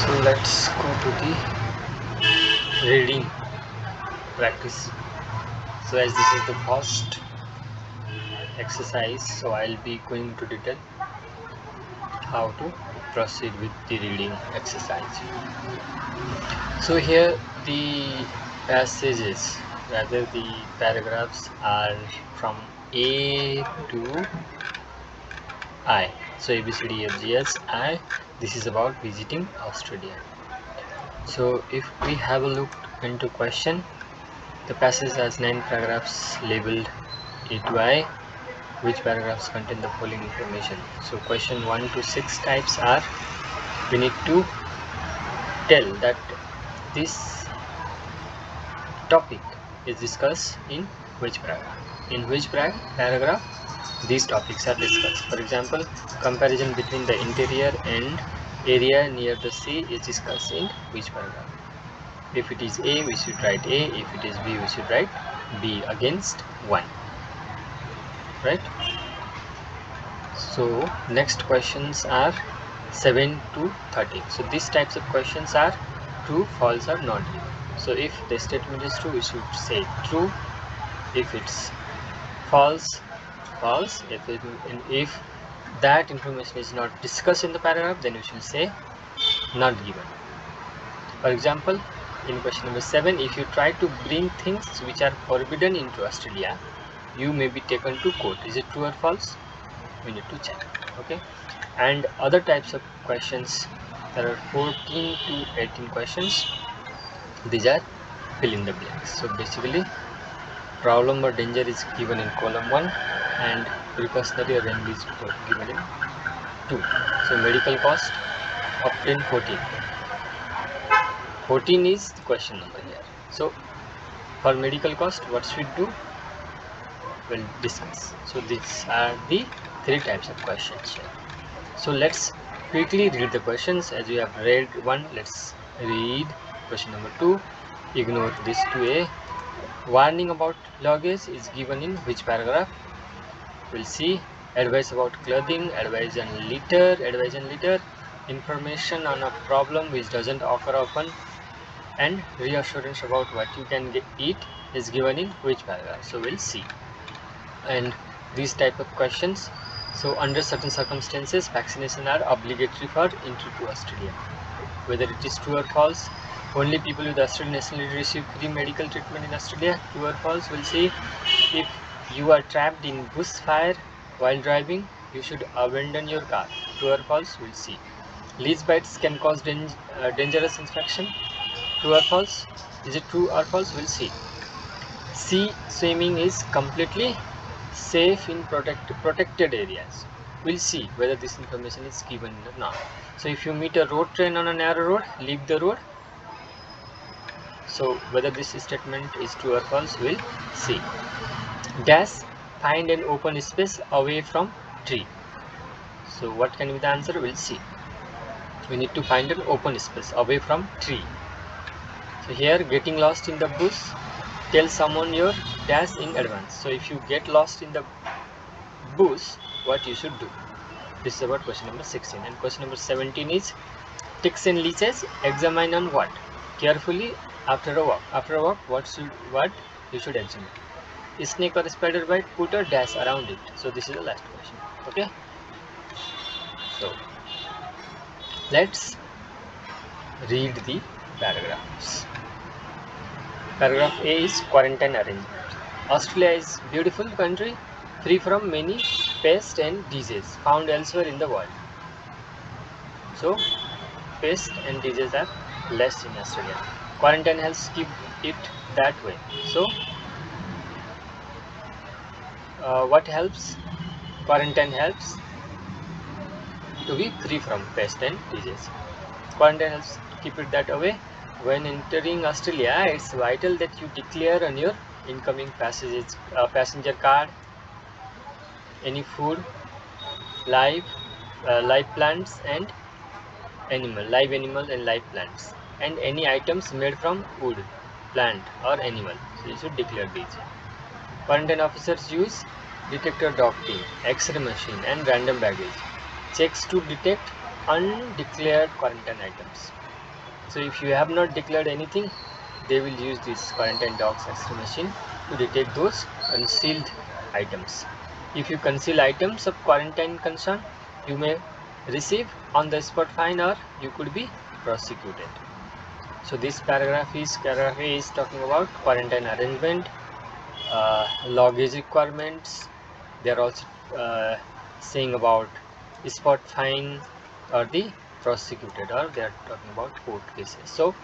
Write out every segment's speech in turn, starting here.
So let's go to the reading practice. So as this is the first exercise, so I'll be going to detail how to proceed with the reading exercise. So here the passages, rather the paragraphs are from A to I. So A B C D F G H I. This is about visiting Australia. So if we have a look into question, the passage has 9 paragraphs labeled A to I, which paragraphs contain the following information. So question 1 to 6 types are, we need to tell that this topic is discussed in which paragraph. In which paragraph these topics are discussed. For example, comparison between the interior and area near the sea is discussed in which paragraph. If it is A, we should write A. If it is B, we should write B against 1. Right? So next questions are 7 to 13. So these types of questions are true, false, or not given. So if the statement is true, we should say true. If it's false, false. If that information is not discussed in the paragraph, then we should say not given. For example, in question number 7, if you try to bring things which are forbidden into Australia, you may be taken to court. Is it true or false? We need to check. Okay. And other types of questions, there are 14 to 18 questions. These are fill in the blanks. So basically, problem or danger is given in column 1 and precautionary remedy is given in 2. So medical cost obtain 14. 14 is the question number here. So for medical cost, what should do? We'll discuss. So these are the 3 types of questions here. So let's quickly read the questions. As we have read 1, let's read question number 2. Ignore this 2A. Warning about luggage is given in which paragraph? We'll see. Advice about clothing, advice and litter, information on a problem which doesn't occur often, and reassurance about what you can eat is given in which paragraph. So we'll see. And these type of questions, so under certain circumstances vaccination are obligatory for entry to Australia. Whether it is true or false, only people with Australian nationality receive free medical treatment in Australia. True or false? We'll see. If you are trapped in bushfire while driving, you should abandon your car. True or false? We'll see. Leech bites can cause dangerous infection. True or false? Is it true or false? We'll see. Sea swimming is completely safe in protected areas. We'll see whether this information is given or not. So if you meet a road train on a narrow road, leave the road. So whether this statement is true or false, we'll see. Dash, find an open space away from tree. So what can be the answer? We'll see. We need to find an open space away from tree. So here, getting lost in the bush, tell someone your dash in advance. So if you get lost in the bush, what you should do? This is about question number 16. And question number 17 is, ticks and leeches, examine on what? Carefully after a walk. After a walk, what you should examine? Is snake or spider bite, put a dash around it. So this is the last question. Okay. So let's read the paragraphs. Paragraph A is quarantine arrangement. Australia is a beautiful country, free from many pests and diseases found elsewhere in the world. So pests and diseases are less in Australia. Quarantine helps keep it that way. So what helps? Quarantine helps to be free from pest and disease. Quarantine helps keep it that way. When entering Australia, it's vital that you declare on your incoming passenger card any food, live plants and live animals and live plants, and any items made from wood, plant or animal. So you should declare these. Quarantine officers use detector docking, X-ray machine and random baggage checks to detect undeclared quarantine items. So if you have not declared anything, they will use this quarantine dogs X-ray machine to detect those concealed items. If you conceal items of quarantine concern, you may receive on the spot fine or you could be prosecuted. So this paragraph is talking about quarantine arrangement, luggage requirements. They are also saying about spot fine or the prosecuted, or they are talking about court cases. So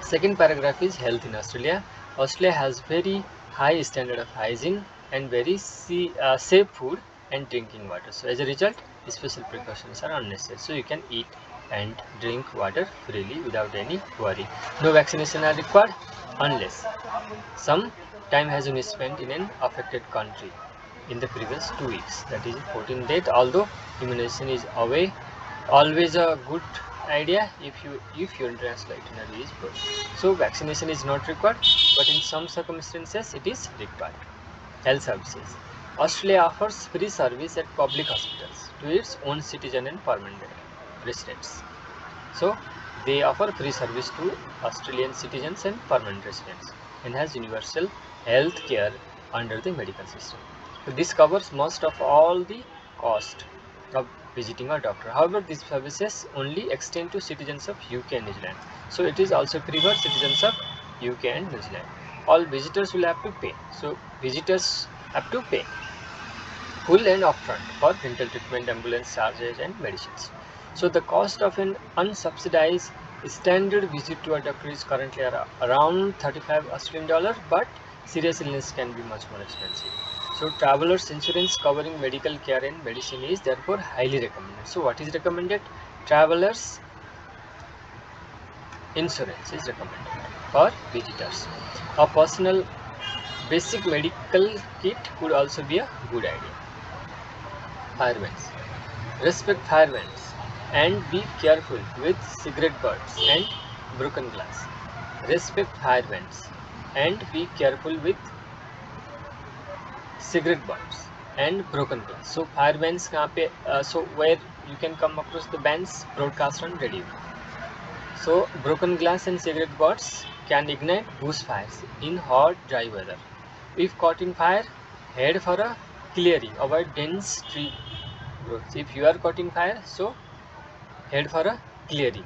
second paragraph is health in Australia. Australia has very high standard of hygiene and very safe food and drinking water. So as a result, special precautions are unnecessary. So you can eat and drink water freely without any worry. No vaccination are required unless some time has been spent in an affected country in the previous 2 weeks, that is 14 days. Although immunization is always a good idea if your international itinerary is good. So vaccination is not required, but in some circumstances it is required. Health services. Australia offers free service at public hospitals to its own citizen and permanent residents. So they offer free service to Australian citizens and permanent residents and has universal health care under the medical system. So this covers most of all the cost of visiting a doctor. However, these services only extend to citizens of UK and New Zealand. So it is also free for citizens of UK and New Zealand. All visitors will have to pay. So visitors have to pay full and upfront for dental treatment, ambulance charges and medicines. So the cost of an unsubsidized standard visit to a doctor is currently around 35 Australian dollar, but serious illness can be much more expensive. So travelers insurance covering medical care and medicine is therefore highly recommended. So what is recommended? Travelers insurance is recommended for visitors. A personal basic medical kit could also be a good idea. Firewinds. Respect firewinds and be careful with cigarette butts and broken glass. Respect firewinds and be careful with cigarette butts and broken glass. So firewinds कहाँ पे so where you can come across the bands broadcast on radio. So broken glass and cigarette butts can ignite bush fires in hot dry weather. If caught in fire, head for a clearing, avoid dense tree growth. If you are caught in fire, so head for a clearing.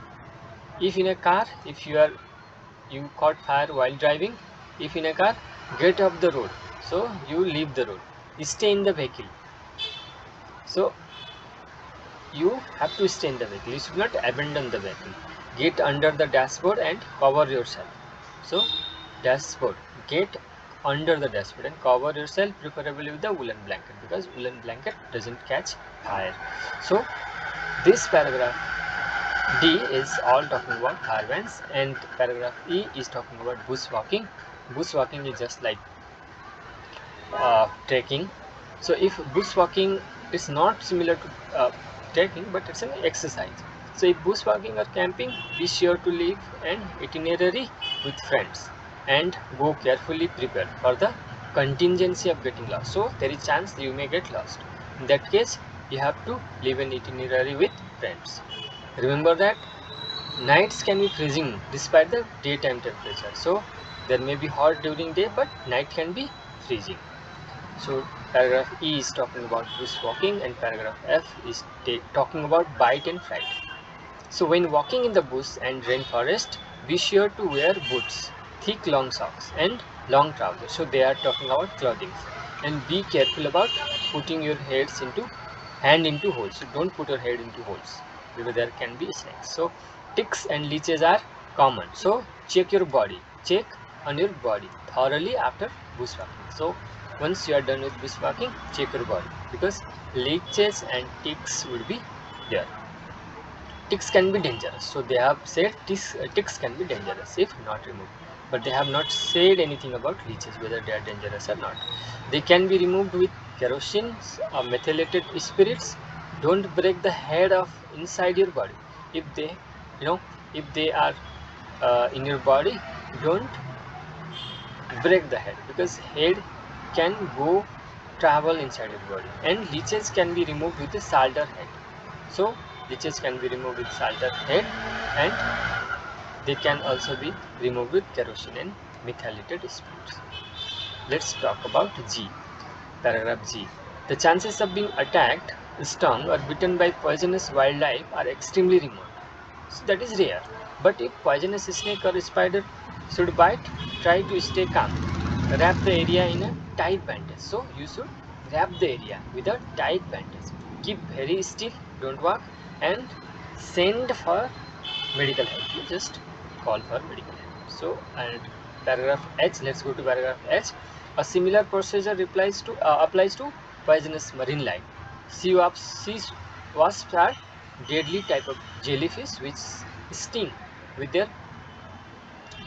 If in a car, if you caught fire while driving, if in a car, get off the road. So you leave the road. Stay in the vehicle. So you have to stay in the vehicle. You should not abandon the vehicle. Get under the dashboard and cover yourself. So dashboard, get under the dashboard and cover yourself, preferably with a woolen blanket, because woolen blanket doesn't catch fire. So this paragraph D is all talking about caravans, and paragraph E is talking about bushwalking. Bushwalking is just like trekking. So if bushwalking is not similar to trekking, but it's an exercise. So if bushwalking or camping, be sure to leave an itinerary with friends and go carefully prepared for the contingency of getting lost. So there is chance you may get lost. In that case, you have to leave an itinerary with friends. Remember that nights can be freezing despite the daytime temperature. So there may be hot during day, but night can be freezing. So paragraph E is talking about bushwalking and paragraph F is talking about bite and fright. So when walking in the bush and rainforest, be sure to wear boots, thick long socks and long trousers. So they are talking about clothing. And be careful about putting your hand into holes. So don't put your head into holes because there can be snakes. So ticks and leeches are common. So check on your body thoroughly after bushwalking. So once you are done with bushwalking, check your body because leeches and ticks would be there. Ticks can be dangerous. So they have said ticks can be dangerous if not removed. But they have not said anything about leeches, whether they are dangerous or not. They can be removed with kerosene or methylated spirits. Don't break the head off inside your body. If they are in your body, don't break the head because head can go travel inside your body, and leeches can be removed with a salter head. So leeches can be removed with salter head and They can also be removed with kerosene and methylated spirits. Let's talk about G. Paragraph G. The chances of being attacked, stung, or bitten by poisonous wildlife are extremely remote. So that is rare. But if poisonous snake or spider should bite, try to stay calm. Wrap the area in a tight bandage. So you should wrap the area with a tight bandage. Keep very still, don't walk, and send for medical help. You just call for medical help. So, and paragraph H. Let's go to paragraph H. A similar procedure applies to poisonous marine life. Sea wasps are deadly type of jellyfish which sting with their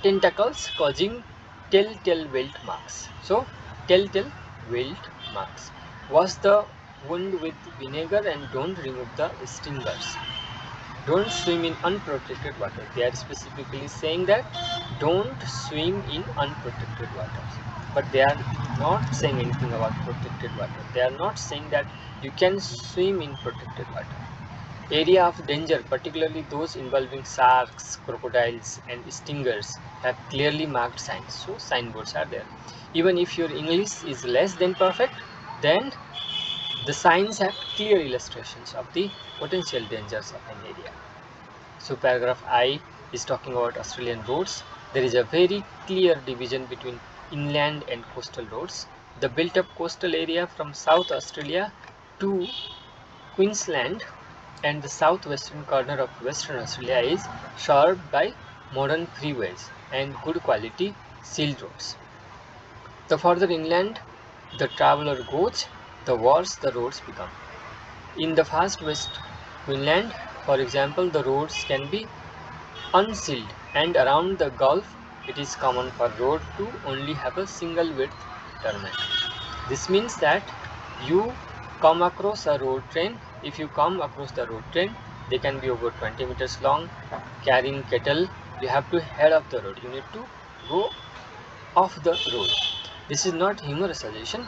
tentacles, causing telltale welt marks. So, telltale welt marks. Wash the wound with vinegar and don't remove the stingers. Don't swim in unprotected water. They are specifically saying that don't swim in unprotected water. But they are not saying anything about protected water. They are not saying that you can swim in protected water. Area of danger, particularly those involving sharks, crocodiles, and stingers, have clearly marked signs. So signboards are there. Even if your English is less than perfect, then the signs have clear illustrations of the potential dangers of an area. So paragraph I is talking about Australian roads. There is a very clear division between inland and coastal roads. The built-up coastal area from South Australia to Queensland and the southwestern corner of Western Australia is served by modern freeways and good quality sealed roads. The further inland the traveler goes, the worse the roads become. In the fast west Queensland, for example, the roads can be unsealed, and around the Gulf it is common for road to only have a single width tarmac. This means that you come across a road train. If you come across the road train, they can be over 20 meters long, carrying cattle. You have to head off the road. You need to go off the road. This is not humorous suggestion,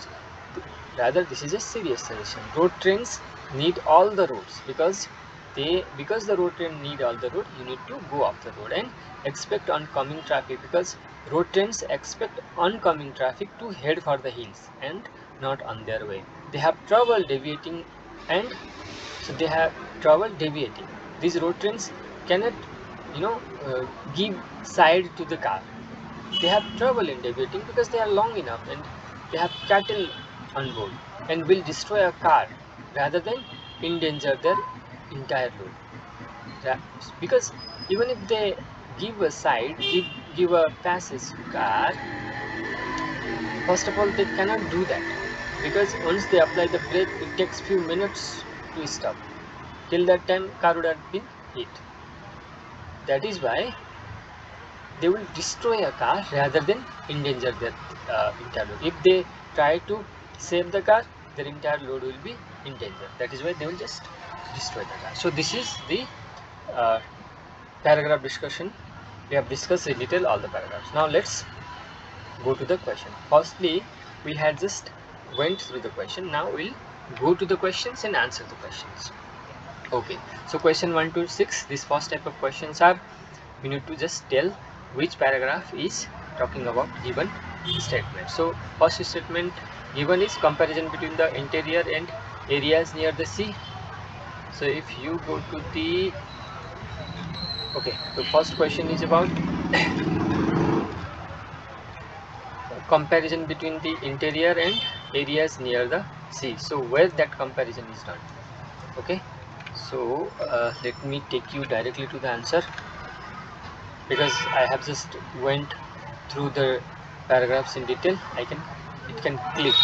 rather this is a serious suggestion. Road trains need all the roads because the road train need all the road. You need to go off the road and expect oncoming traffic, because road trains expect oncoming traffic to head for the hills and not on their way. They have trouble deviating, and so they have trouble deviating. These road trains cannot, give side to the car. They have trouble in deviating because they are long enough and they have cattle on board and will destroy a car rather than endanger their entire load. Because even if they give a side, give a passage to car, first of all they cannot do that, because once they apply the brake it takes few minutes to stop. Till that time car would have been hit. That is why they will destroy a car rather than endanger their entire load. If they try to save the car, their entire load will be in danger. That is why they will just destroy the car. So this is the uh, paragraph discussion. We have discussed in detail all the paragraphs. Now let's go to the question. Firstly, we had just went through the question. Now we'll go to the questions and answer the questions. Okay, so question 1 to 6, this first type of questions are, we need to just tell which paragraph is talking about given statement. So first statement given is comparison between the interior and areas near the sea. So if you go to the, okay, the first question is about comparison between the interior and areas near the sea. So where that comparison is done. Okay, so let me take you directly to the answer, because I have just went through the paragraphs in detail. It can click.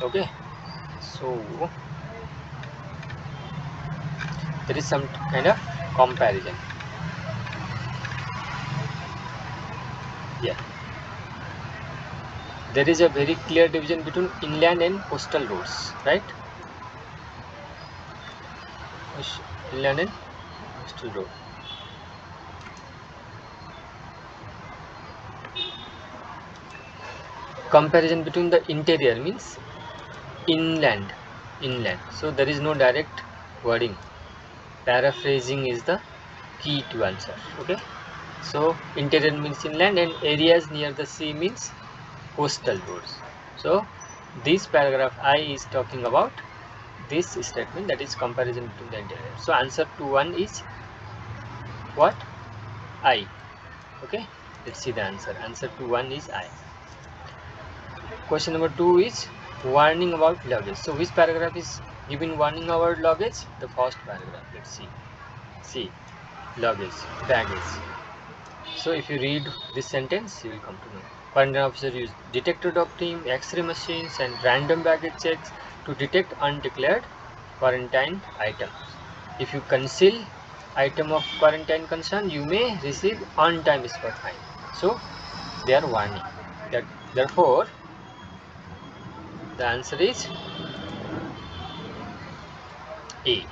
Okay, so there is some kind of comparison. Yeah, there is a very clear division between inland and coastal roads, right? Inland and coastal road. Comparison between the interior means inland. So there is no direct wording. Paraphrasing is the key to answer. Okay, So interior means inland, and areas near the sea means coastal roads. So this paragraph I is talking about this statement, that is comparison between the interior. So answer to 1 is what? I. Okay, let's see the answer. Answer to 1 is I. Question number 2 is warning about luggage. So which paragraph is giving warning about luggage? The first paragraph. Let's see. See, luggage, baggage. So if you read this sentence, you will come to know. Quarantine officer used detector docking, X-ray machines, and random baggage checks to detect undeclared quarantine items. If you conceal item of quarantine concern, you may receive on-time spot fine. So they are warning. Therefore, the answer is A.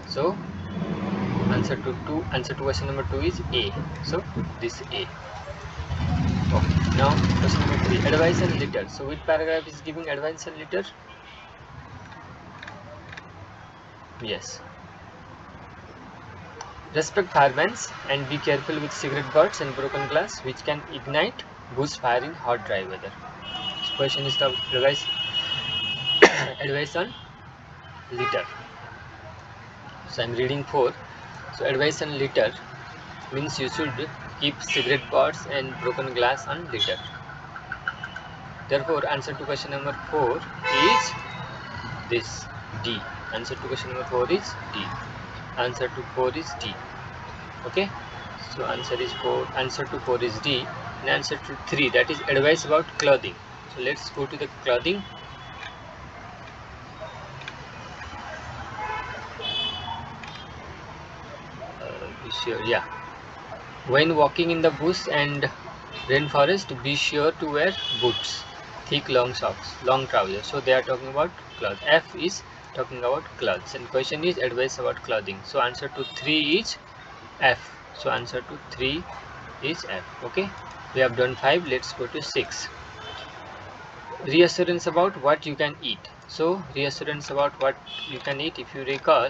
So answer to question number 2 is A. So this A. Okay. Now question number 3, advice and letter. So which paragraph is giving advice and letter? Yes. Respect firebrands and be careful with cigarette butts and broken glass, which can ignite bush fire in hot dry weather. So question is the advice advice on litter. So I'm reading 4. So advice on litter means you should keep cigarette butts and broken glass on litter. Therefore, answer to question number 4 is this D. Answer to question number 4 is D. Answer to 4 is D. Okay. So answer is 4. Answer to 4 is D. And answer to 3, that is advice about clothing. So let's go to the clothing. Be sure, yeah. When walking in the bush and rainforest, be sure to wear boots, thick long socks, long trousers. So they are talking about clothes. F is talking about clothes, and question is advice about clothing. So answer to 3 is F. So answer to 3 is F. Okay, we have done 5. Let's go to 6. Reassurance about what you can eat. So reassurance about what you can eat, if you recall,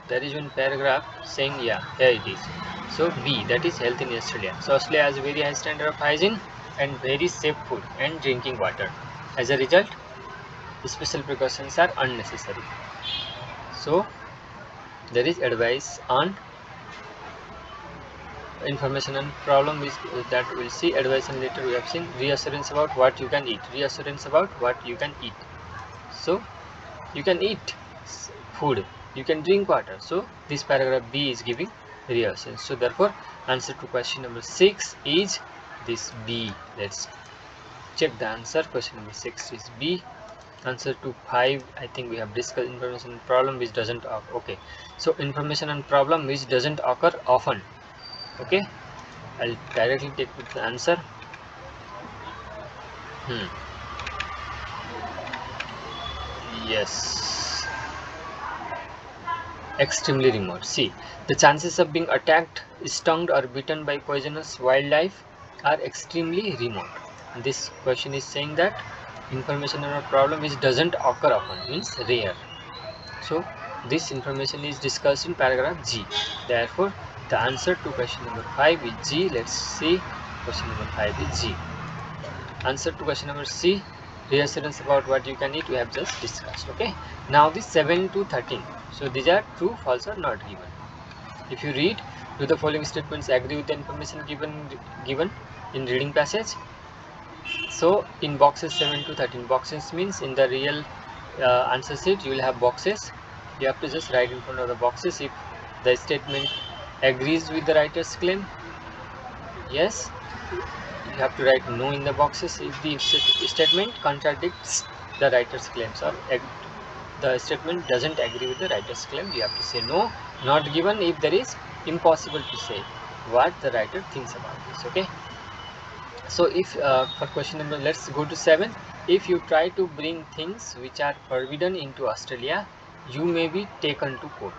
there is one paragraph saying, yeah, here it is. So B, that is health in Australia. So Australia has a very high standard of hygiene and very safe food and drinking water. As a result, special precautions are unnecessary. So there is advice on information and problem is that we'll see. Advice and later we have seen. Reassurance about what you can eat. Reassurance about what you can eat. So you can eat food, you can drink water. So this paragraph B is giving reassurance. So therefore answer to question number 6 is this B. Let's check the answer. Question number 6 is B. Answer to 5, I think we have discussed information and problem which doesn't occur. Okay, so information and problem which doesn't occur often. Okay, I'll directly take with the answer. Yes, extremely remote. See, the chances of being attacked, stung, or bitten by poisonous wildlife are extremely remote. This question is saying that information on a problem which doesn't occur often means rare. So this information is discussed in paragraph G. Therefore, the answer to question number 5 is G. Let's see. Question number 5 is G. Answer to question number C, reassurance about what you can eat, we have just discussed. Okay, now this 7 to 13. So these are true, false, or not given. If you read, do the following statements agree with the information given in reading passage? So in boxes 7 to 13, boxes means in the real answer sheet you will have boxes. You have to just write in front of the boxes if the statement agrees with the writer's claim. Yes, you have to write no in the boxes if the statement contradicts the writer's claims, or the statement doesn't agree with the writer's claim. You have to say no, not given if there is impossible to say what the writer thinks about this. Okay, so if for question number, let's go to 7. If you try to bring things which are forbidden into Australia, you may be taken to court.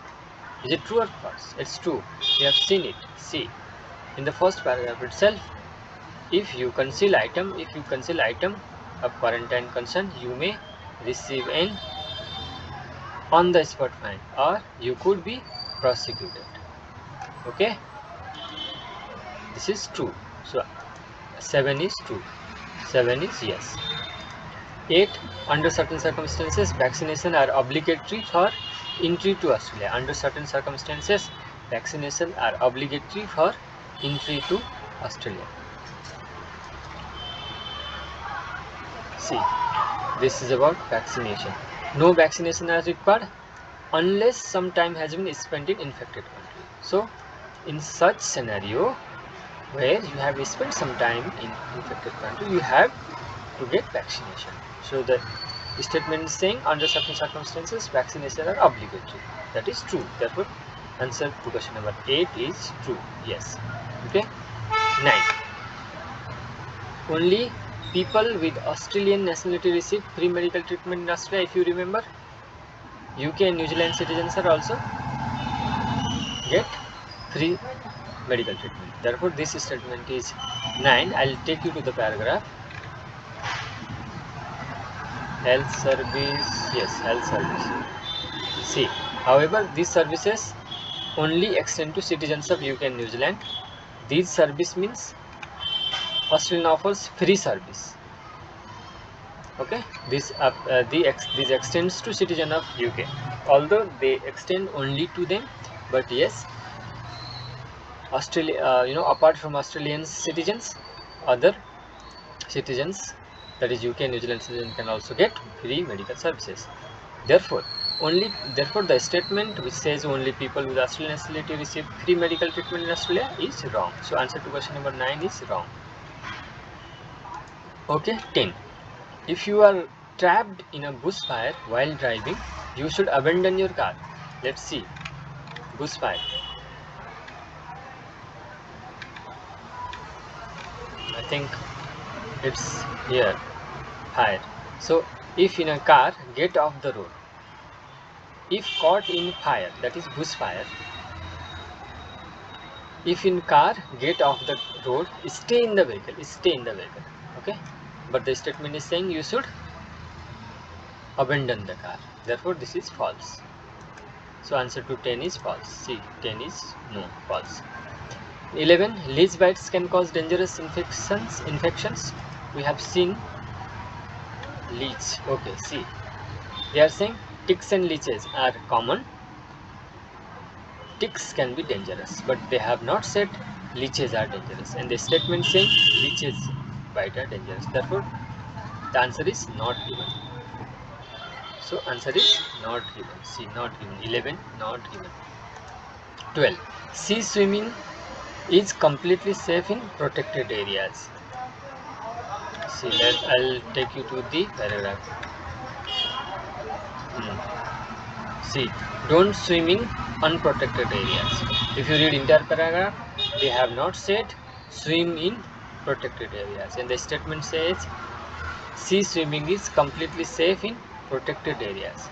Is it true or false? It's true. We have seen it. See, in the first paragraph itself, if you conceal item of quarantine concern, you may receive an on the spot fine, or you could be prosecuted. Okay, this is true. So 7 is true. 7 is yes. 8. Under certain circumstances, vaccination are obligatory for entry to Australia. Under certain circumstances, vaccination are obligatory for entry to Australia. See, this is about vaccination. No vaccination are required unless some time has been spent in infected country. So, in such scenario where you have spent some time in infected country, you have to get vaccination. So the statement is saying under certain circumstances vaccination are obligatory. That is true. Therefore, answer to question number 8 is true. Yes. Okay. 9. Only people with Australian nationality receive free medical treatment in Australia. If you remember, UK and New Zealand citizens are also get free medical treatment. Therefore, this statement is 9. I'll take you to the paragraph. Health service, yes, health service. See, however, these services only extend to citizens of UK and New Zealand. These service means Australian offers free service. Okay, this extends to citizen of UK, although they extend only to them. But yes, Australia, apart from Australian citizens, other citizens, that is UK and New Zealand citizens, can also get free medical services. Therefore, the statement which says only people with Australian nationality receive free medical treatment in Australia is wrong. So answer to question number 9 is wrong. Okay, 10. If you are trapped in a bushfire while driving, you should abandon your car. Let's see. Bushfire. I think it's here. Fire. So if in a car, get off the road. If caught in fire, that is bushfire. If in car, get off the road, stay in the vehicle. Stay in the vehicle. Okay. But the statement is saying you should abandon the car. Therefore, this is false. So answer to 10 is false. See, 10 is no, false. 11. Leech bites can cause dangerous infections. We have seen leech. Okay, see. They are saying ticks and leeches are common. Ticks can be dangerous, but they have not said leeches are dangerous. And the statement saying leeches bite are dangerous. Therefore, the answer is not given. So answer is not given. See, not given. 11, not given. 12. Sea swimming is completely safe in protected areas. See, I'll take you to the paragraph. See, don't swim in unprotected areas. If you read entire paragraph, they have not said swim in protected areas. And the statement says sea swimming is completely safe in protected areas.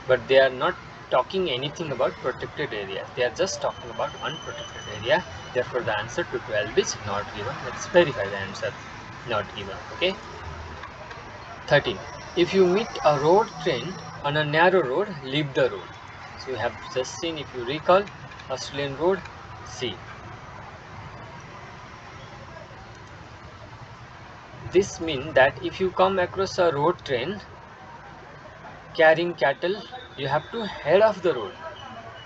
But they are not talking anything about protected areas. They are just talking about unprotected area. Therefore, the answer to 12 is not given. Let's verify the answer. Not given. Okay. 13. If you meet a road train on a narrow road, leave the road. So we have just seen, if you recall, Australian road. See, this means that if you come across a road train carrying cattle, you have to head off the road.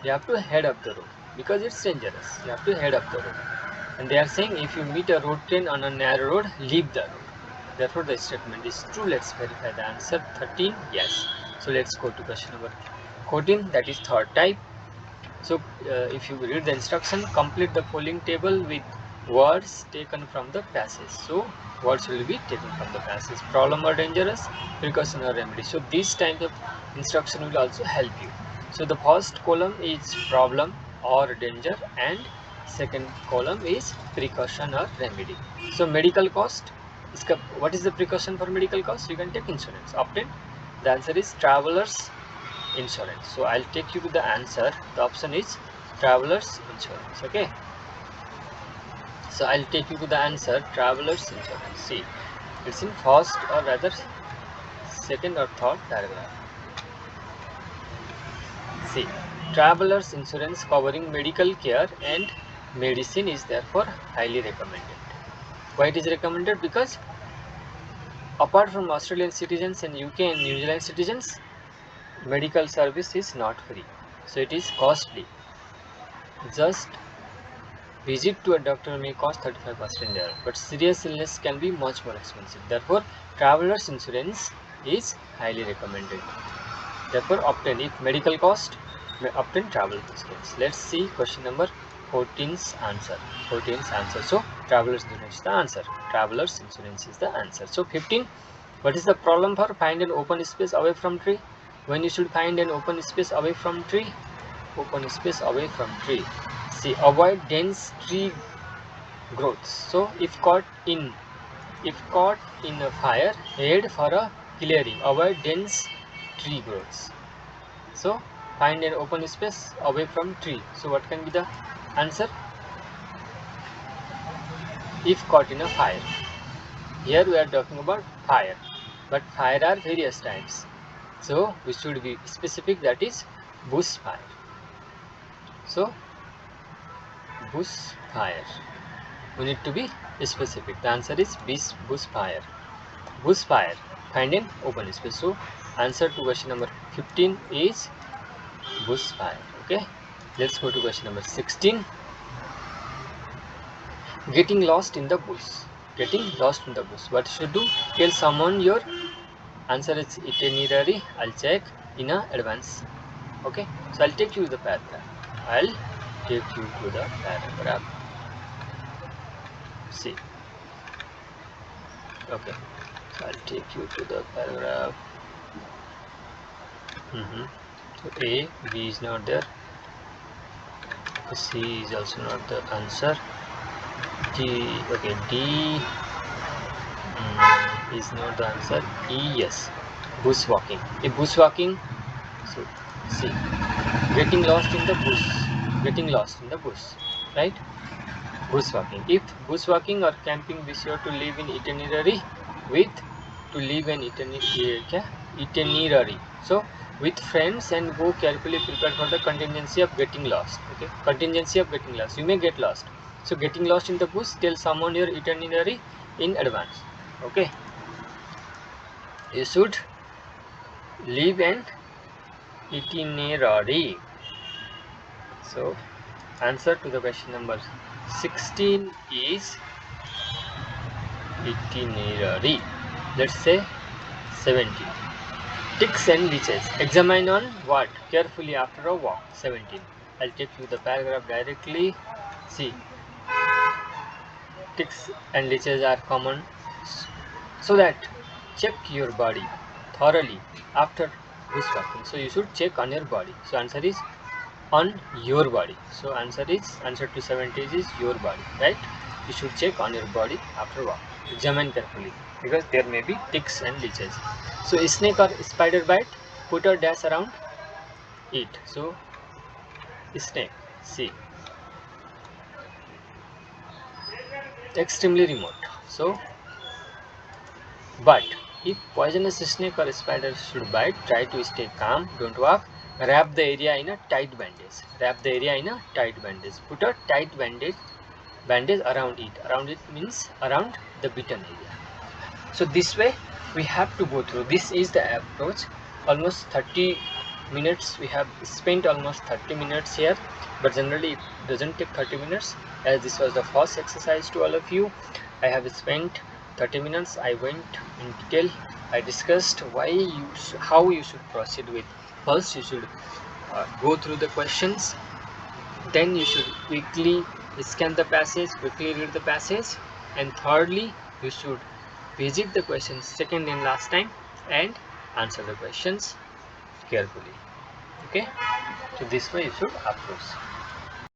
You have to head up the road because it's dangerous. You have to head up the road. And they are saying if you meet a road train on a narrow road, leave the road. Therefore, the statement is true. Let's verify the answer. 13, yes. So let's go to question number 14, that is third type. So if you read the instruction, complete the following table with words taken from the passage. So words will be taken from the passage. Problem or dangerous, precaution or remedy. So this type of instruction will also help you. So the first column is problem or danger, and second column is precaution or remedy. So medical cost, what is the precaution for medical cost? You can take insurance. Obtain, the answer is travelers insurance. So I'll take you to the answer. The option is travelers insurance. Okay, so I'll take you to the answer, travelers insurance. See, it's in first or rather second or third paragraph. See, travelers insurance covering medical care and medicine is therefore highly recommended. Why it is recommended? Because apart from Australian citizens and UK and New Zealand citizens, medical service is not free, so it is costly. Just visit to a doctor may cost 35% there, but serious illness can be much more expensive. Therefore, traveler's insurance is highly recommended. Therefore, obtain if medical cost, may obtain travel insurance. Let's see question number 14's answer. 14's answer. So, traveler's insurance is the answer. Traveler's insurance is the answer. So, 15. What is the problem for find an open space away from tree? When you should find an open space away from tree? Open space away from tree. See, avoid dense tree growths. So, if caught in a fire, head for a clearing. Avoid dense tree growths. So, find an open space away from tree. So, what can be the answer? If caught in a fire. Here we are talking about fire, but fire are various types. So, we should be specific, that is bush fire. So, bush fire. We need to be specific. The answer is bush fire. Bush fire. Find an open space. So, answer to question number 15 is bush fire. Okay. Let's go to question number 16. Getting lost in the bush. Getting lost in the bush. What should do? Tell someone your answer is itinerary. I'll check in advance. Okay. So I'll take you to the paragraph. See. Okay. So I'll take you to the paragraph. So A, B is not there. C is also not the answer. D, okay, D is not the answer. E, yes, bushwalking. If bushwalking, so see, getting lost in the bush, right? Bushwalking. If bushwalking or camping, be sure to leave an itinerary itinerary. So with friends and go carefully prepared for the contingency of getting lost. Okay, contingency of getting lost. You may get lost. So getting lost in the bush, tell someone your itinerary in advance. Okay, you should leave an itinerary. So answer to the question number 16 is itinerary. Let's say 17. Ticks and leeches. Examine on what? Carefully after a walk. 17. I'll take you the paragraph directly. See, ticks and leeches are common, so that check your body thoroughly after bushwalking. So you should check on your body. So answer is on your body. So answer to 70 is your body, right? You should check on your body after walk. Examine carefully because there may be ticks and leeches. So snake or spider bite, put a dash around it. So snake, see, extremely remote. So, but if poisonous snake or spider should bite, try to stay calm, don't walk. Wrap the area in a tight bandage. Put a tight bandage around it. Around it means around the bitten area. So this way we have to go through. This is the approach. Almost 30 minutes. We have spent almost 30 minutes here, but generally it doesn't take 30 minutes, as this was the first exercise to all of you. I have spent 30 minutes. I went in detail. I discussed how you should proceed with. First, you should go through the questions. Then you should quickly scan the passage, quickly read the passage, and thirdly, you should visit the questions second and last time and answer the questions carefully. Okay, so this way you should approach.